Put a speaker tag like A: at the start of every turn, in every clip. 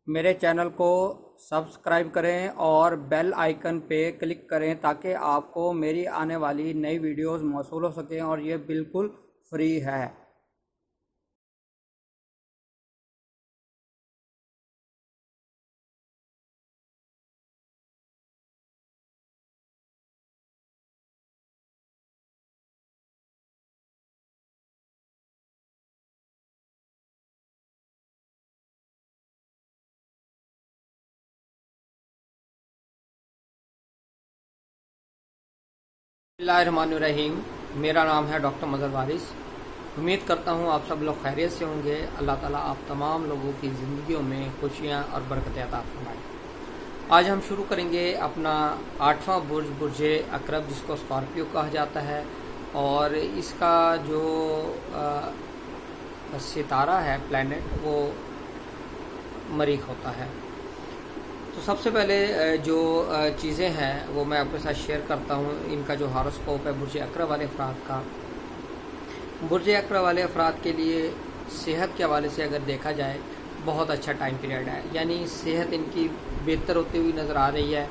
A: میرے چینل کو سبسکرائب کریں اور بیل آئیکن پہ کلک کریں تاکہ آپ کو میری آنے والی نئی ویڈیوز موصول ہو سکیں، اور یہ بالکل فری ہے۔ بسم اللہ الرحمن الرحیم۔ میرا نام ہے ڈاکٹر مظہر وارث۔ امید کرتا ہوں آپ سب لوگ خیریت سے ہوں گے۔ اللہ تعالیٰ آپ تمام لوگوں کی زندگیوں میں خوشیاں اور برکتیں عطا فرمائے۔ آج ہم شروع کریں گے اپنا 8واں برج، برج عقرب، جس کو اسکارپیو کہا جاتا ہے، اور اس کا جو ستارہ ہے، پلینٹ، وہ مریخ ہوتا ہے۔ تو سب سے پہلے جو چیزیں ہیں وہ میں آپ کے ساتھ شیئر کرتا ہوں۔ ان کا جو ہاروسکوپ ہے برج عقرب والے افراد کا، برج عقرب والے افراد کے لیے صحت کے حوالے سے اگر دیکھا جائے بہت اچھا ٹائم پیریڈ ہے، یعنی صحت ان کی بہتر ہوتی ہوئی نظر آ رہی ہے۔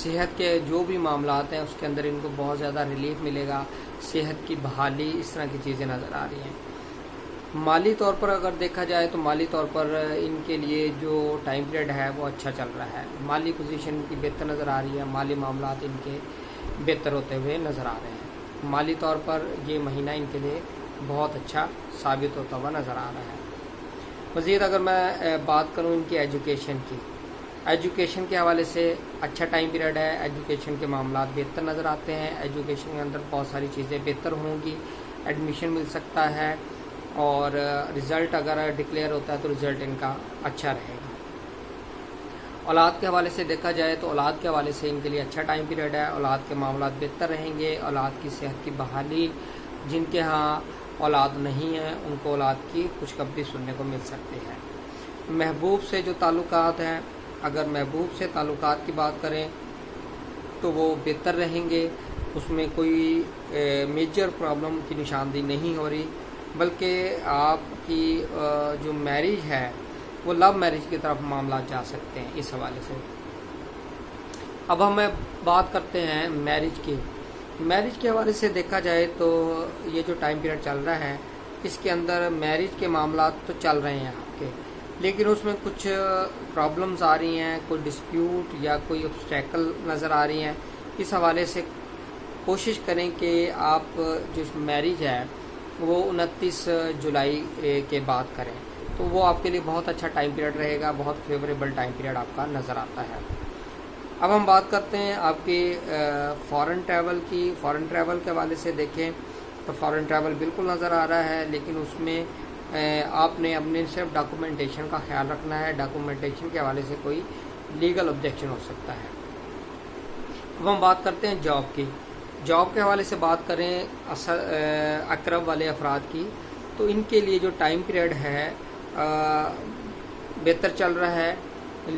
A: صحت کے جو بھی معاملات ہیں اس کے اندر ان کو بہت زیادہ ریلیف ملے گا، صحت کی بحالی، اس طرح کی چیزیں نظر آ رہی ہیں۔ مالی طور پر اگر دیکھا جائے تو مالی طور پر ان کے لیے جو ٹائم پیریڈ ہے وہ اچھا چل رہا ہے، مالی پوزیشن کی بہتر نظر آ رہی ہے، مالی معاملات ان کے بہتر ہوتے ہوئے نظر آ رہے ہیں۔ مالی طور پر یہ مہینہ ان کے لیے بہت اچھا ثابت ہوتا ہوا نظر آ رہا ہے۔ مزید اگر میں بات کروں ان کی ایجوکیشن کی، ایجوکیشن کے حوالے سے اچھا ٹائم پیریڈ ہے، ایجوکیشن کے معاملات بہتر نظر آتے ہیں، ایجوکیشن کے اندر بہت ساری چیزیں بہتر ہوں گی، ایڈمیشن مل سکتا ہے، اور رزلٹ اگر ڈکلیئر ہوتا ہے تو رزلٹ ان کا اچھا رہے گا۔ اولاد کے حوالے سے دیکھا جائے تو اولاد کے حوالے سے ان کے لیے اچھا ٹائم پیریڈ ہے، اولاد کے معاملات بہتر رہیں گے، اولاد کی صحت کی بحالی، جن کے ہاں اولاد نہیں ہے ان کو اولاد کی خوشخبری سننے کو مل سکتی ہے۔ محبوب سے جو تعلقات ہیں، اگر محبوب سے تعلقات کی بات کریں تو وہ بہتر رہیں گے، اس میں کوئی میجر پرابلم کی نشاندہی نہیں ہو رہی، بلکہ آپ کی جو میرج ہے وہ لو میرج کی طرف معاملات جا سکتے ہیں اس حوالے سے۔ اب ہم بات کرتے ہیں میرج کی۔ میرج کے حوالے سے دیکھا جائے تو یہ جو ٹائم پیریڈ چل رہا ہے اس کے اندر میرج کے معاملات تو چل رہے ہیں آپ کے، لیکن اس میں کچھ پرابلمز آ رہی ہیں، کوئی ڈسپیوٹ یا کوئی obstacle نظر آ رہی ہیں۔ اس حوالے سے کوشش کریں کہ آپ جو میرج ہے وہ 29 جولائی کے بعد کریں، تو وہ آپ کے لیے بہت اچھا ٹائم پیریڈ رہے گا، بہت فیوریبل ٹائم پیریڈ آپ کا نظر آتا ہے۔ اب ہم بات کرتے ہیں آپ کے فارن ٹریول کی۔ فارن ٹریول کے حوالے سے دیکھیں تو فارن ٹریول بالکل نظر آ رہا ہے، لیکن اس میں آپ نے اپنے صرف ڈاکومنٹیشن کا خیال رکھنا ہے، ڈاکومنٹیشن کے حوالے سے کوئی لیگل آبجیکشن ہو سکتا ہے۔ اب ہم بات کرتے ہیں جاب کی۔ جاب کے حوالے سے بات کریں عقرب والے افراد کی، تو ان کے لیے جو ٹائم پیریڈ ہے بہتر چل رہا ہے،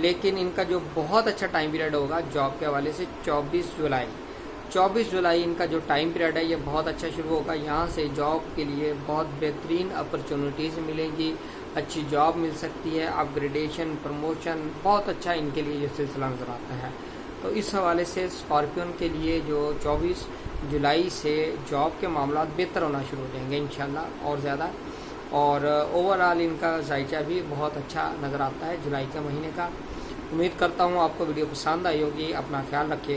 A: لیکن ان کا جو بہت اچھا ٹائم پیریڈ ہوگا جاب کے حوالے سے 24 جولائی ان کا جو ٹائم پیریڈ ہے یہ بہت اچھا شروع ہوگا۔ یہاں سے جاب کے لیے بہت بہترین اپرچونیٹیز ملیں گی، اچھی جاب مل سکتی ہے، اپ گریڈیشن، پروموشن، بہت اچھا ان کے لیے یہ سلسلہ نظر آتا ہے۔ تو اس حوالے سے اسکارپیون کے لیے جو 24 جولائی سے جاب کے معاملات بہتر ہونا شروع ہو جائیں گے انشاءاللہ اور زیادہ، اور اوورآل ان کا ذائقہ بھی بہت اچھا نظر آتا ہے جولائی کے مہینے کا۔ امید کرتا ہوں آپ کو ویڈیو پسند آئی ہوگی۔ اپنا خیال رکھیے۔